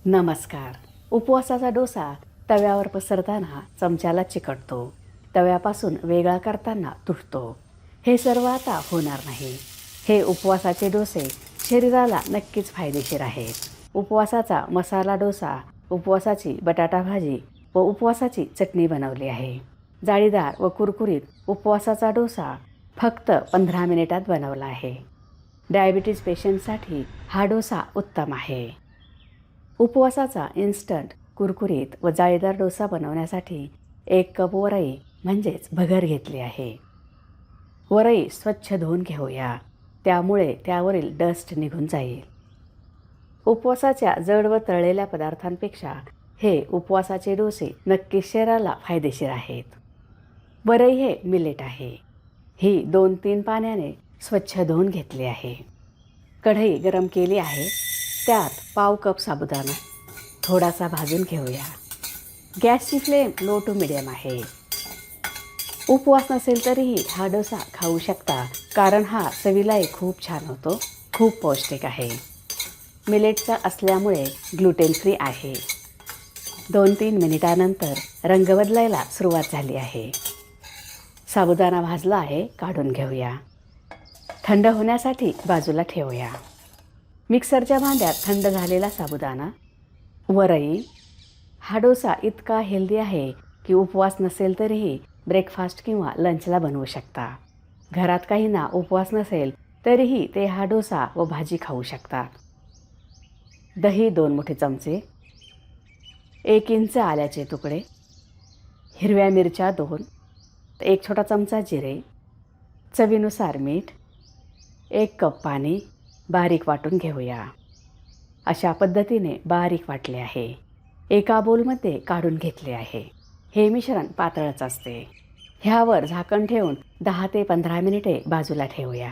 नमस्कार. उपवासाचा डोसा तव्यावर पसरताना चमच्याला चिकटतो. तव्यापासून वेगळा करताना तुटतो. हे सर्व आता होणार नाही. हे उपवासाचे डोसे शरीराला नक्कीच फायदेशीर आहेत. उपवासाचा मसाला डोसा, उपवासाची बटाटा भाजी व उपवासाची चटणी बनवली आहे. जाळीदार व कुरकुरीत उपवासाचा डोसा फक्त 15 मिनिटात बनवला आहे. डायबिटीज पेशंटसाठी हा डोसा उत्तम आहे. उपवासाचा इन्स्टंट कुरकुरीत व जाळीदार डोसा बनवण्यासाठी 1 कप वरई म्हणजेच भगर घेतली आहे. वरई स्वच्छ धुवून घेऊया, त्यामुळे त्यावरील डस्ट निघून जाईल. उपवासाच्या जड व तळलेल्या पदार्थांपेक्षा हे उपवासाचे डोसे नक्कीच शरीराला फायदेशीर आहेत. वरई हे मिलेट आहे. ही 2-3 पाण्याने स्वच्छ धुवून घेतली आहे. कढई गरम केली आहे. त्यात पाव कप साबुदाणा थोडासा भाजून घेऊया. गॅसची फ्लेम लो टू मिडियम आहे. उपवास नसेल तरीही हा डोसा खाऊ शकता, कारण हा चवीलाही खूप छान होतो. खूप पौष्टिक आहे. मिलेटचा असल्यामुळे ग्लुटेन फ्री आहे. 2-3 मिनिटानंतर रंग बदलायला सुरुवात झाली आहे. साबुदाणा भाजला आहे, काढून घेऊया. थंड होण्यासाठी बाजूला ठेवूया. मिक्सरच्या भांड्यात थंड झालेला साबुदाणा, वरई. हा डोसा इतका हेल्दी आहे की उपवास नसेल तरीही ब्रेकफास्ट किंवा लंचला बनवू शकता. घरात काहींना उपवास नसेल तरीही ते हा डोसा व भाजी खाऊ शकतात. दही 2 मोठे चमचे, 1 इंच आल्याचे तुकडे, हिरव्या मिरच्या 2, 1 छोटा चमचा जिरे, चवीनुसार मीठ, 1 कप पाणी बारीक वाटून घेऊया. अशा पद्धतीने बारीक वाटले आहे. एका बोलमध्ये काढून घेतले आहे. हे मिश्रण पातळच असते. ह्यावर झाकण ठेवून 10 ते 15 मिनिटे बाजूला ठेवूया.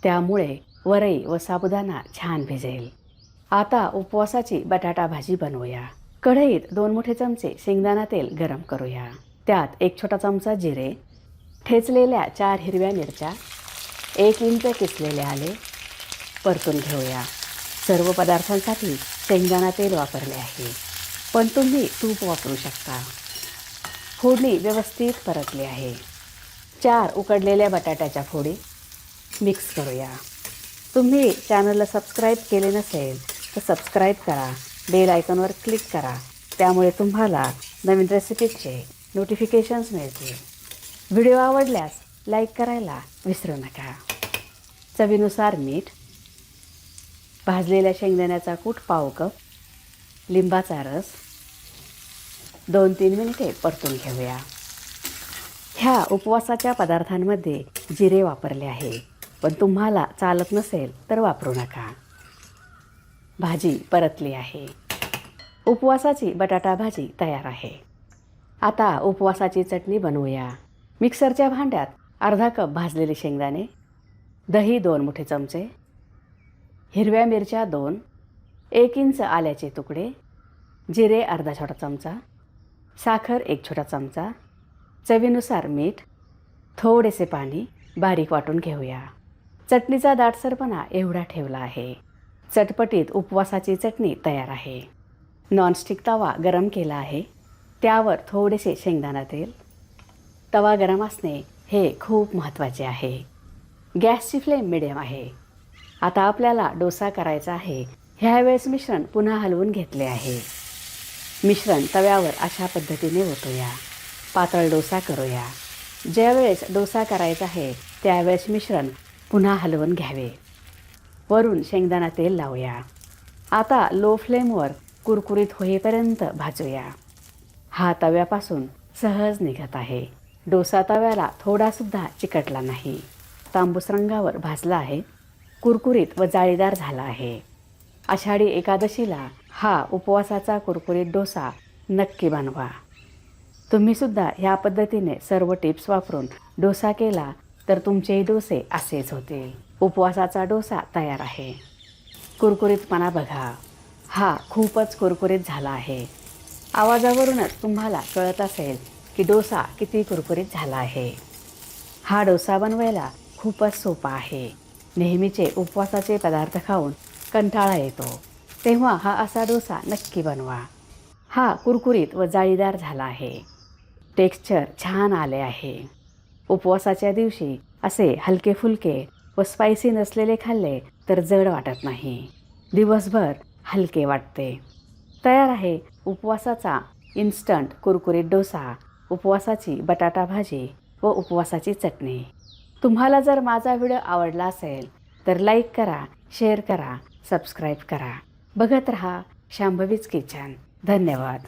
त्यामुळे वरई व साबुदाणा छान भिजेल. आता उपवासाची बटाटा भाजी बनवूया. कढईत 2 मोठे चमचे शेंगदाणा तेल गरम करूया. त्यात 1 छोटा चमचा जिरे, ठेचलेल्या 4 हिरव्या मिरच्या, 1 इंच किसलेले आले परतून घेऊया. सर्व पदार्थांसाठी शेंगदाणा तेल वापरले आहे, पण तुम्ही तूप वापरू शकता. फोडणी व्यवस्थित परतली आहे. 4 उकडलेल्या बटाट्याच्या फोडी मिक्स करूया. तुम्ही चॅनलला सबस्क्राईब केले नसेल तर सबस्क्राईब करा. बेल आयकॉनवर क्लिक करा, त्यामुळे तुम्हाला नवीन रेसिपीजचे नोटिफिकेशन्स मिळतील. व्हिडिओ आवडल्यास लाईक करायला विसरू नका. चवीनुसार मीठ, भाजलेल्या शेंगदाण्याचा कूट पाव कप, लिंबाचा रस. 2-3 मिनिटे परतून घेऊया. ह्या उपवासाच्या पदार्थांमध्ये जिरे वापरले आहे, पण तुम्हाला चालत नसेल तर वापरू नका. भाजी परतली आहे. उपवासाची बटाटा भाजी तयार आहे. आता उपवासाची चटणी बनवूया. मिक्सरच्या भांड्यात अर्धा कप भाजलेले शेंगदाणे, दही 2 मोठे चमचे, हिरव्या मिरच्या 2, 1 इंच आल्याचे तुकडे, जिरे अर्धा छोटा चमचा, साखर 1 छोटा चमचा, चवीनुसार मीठ, थोडेसे पाणी बारीक वाटून घेऊया. चटणीचा दाटसरपणा एवढा ठेवला आहे. चटपटीत उपवासाची चटणी तयार आहे. नॉनस्टिक तवा गरम केला आहे. त्यावर थोडेसे शेंगदाणा तेल. तवा गरम असणे हे खूप महत्त्वाचे आहे. गॅसची फ्लेम मिडियम आहे. आता आपल्याला डोसा करायचा आहे. ह्यावेळेस मिश्रण पुन्हा हलवून घेतले आहे. मिश्रण तव्यावर अशा पद्धतीने ओतूया. पातळ डोसा करूया. ज्यावेळेस डोसा करायचा आहे त्यावेळेस मिश्रण पुन्हा हलवून घ्यावे. वरून शेंगदाणा तेल लावूया. आता लो फ्लेमवर कुरकुरीत होईपर्यंत भाजूया. हा तव्यापासून सहज निघत आहे. डोसा तव्याला थोडासुद्धा चिकटला नाही. तांबूस रंगावर भाजला आहे. कुरकुरीत व जाळीदार झाला आहे. आषाढी एकादशीला हा उपवासाचा कुरकुरीत डोसा नक्की बनवा. तुम्हीसुद्धा ह्या पद्धतीने सर्व टिप्स वापरून डोसा केला तर तुमचेही डोसे असेच होतील. उपवासाचा डोसा तयार आहे. कुरकुरीतपणा बघा. हा खूपच कुरकुरीत झाला आहे. आवाजावरूनच तुम्हाला कळत असेल की डोसा किती कुरकुरीत झाला आहे. हा डोसा बनवायला खूपच सोपा आहे. नेहमीचे उपवासाचे पदार्थ खाऊन कंटाळा येतो. तेव्हा हा असा डोसा नक्की बनवा. हा कुरकुरीत व जाळीदार झाला आहे. टेक्स्चर छान आले आहे. उपवासाच्या दिवशी असे हलके फुलके व स्पायसी नसलेले खाल्ले तर जड वाटत नाही. दिवसभर हलके वाटते. तयार आहे उपवासाचा इन्स्टंट कुरकुरीत डोसा, उपवासाची बटाटा भाजी व उपवासाची चटणी. तुम्हाला जर माझा व्हिडिओ आवडला असेल तर लाईक करा, शेअर करा, सबस्क्राईब करा. बघत रहा शांभवीज किचन. धन्यवाद.